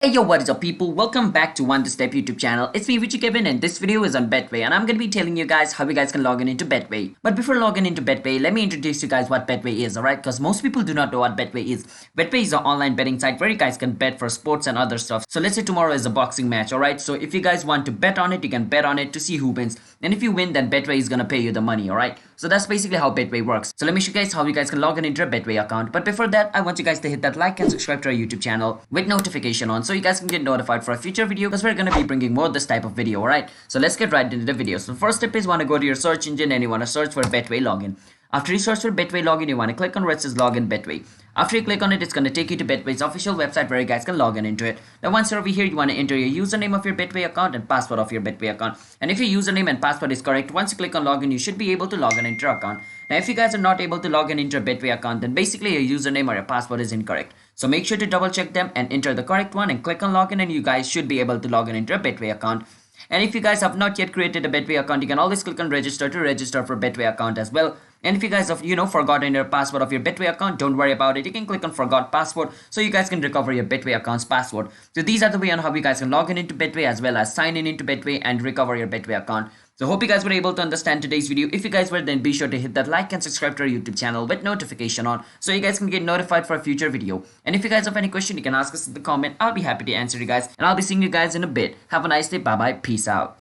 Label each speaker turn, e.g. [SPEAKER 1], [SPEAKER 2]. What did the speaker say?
[SPEAKER 1] Hey yo, what is up people? Welcome back to One Step YouTube channel. It's me Richie Kevin and this video is on Betway and I'm going to be telling you guys how you guys can log in into Betway. But before logging into Betway, let me introduce you guys what Betway is, alright? Because most people do not know what Betway is. Betway is an online betting site where you guys can bet for sports and other stuff. So let's say tomorrow is a boxing match, alright? So if you guys want to bet on it, you can bet on it to see who wins. And if you win, then Betway is going to pay you the money, alright? So that's basically how Betway works. So let me show you guys how you guys can log in into a Betway account. But before that, I want you guys to hit that like and subscribe to our YouTube channel with notification on so you guys can get notified for a future video because we're going to be bringing more of this type of video, alright? So let's get right into the video. So the first step is you want to go to your search engine and you want to search for Betway login. After you search for Betway login, you want to click on where it says login Betway. After you click on it, it's going to take you to Betway's official website where you guys can log in into it. Now once you're over here, you want to enter your username of your Betway account and password of your Betway account. And if your username and password is correct, once you click on login, you should be able to log in into your account. Now if you guys are not able to log in into your Betway account, then basically your username or your password is incorrect. So make sure to double check them and enter the correct one and click on login and you guys should be able to log in into a Betway account. And if you guys have not yet created a Betway account, you can always click on register to register for Betway account as well. And if you guys have, forgotten your password of your Betway account, don't worry about it. You can click on forgot password so you guys can recover your Betway account's password. So these are the way on how you guys can log in into Betway as well as sign in into Betway and recover your Betway account. So hope you guys were able to understand today's video. If you guys were, then be sure to hit that like and subscribe to our YouTube channel with notification on so you guys can get notified for a future video. And if you guys have any question, you can ask us in the comment. I'll be happy to answer you guys and I'll be seeing you guys in a bit. Have a nice day. Bye bye. Peace out.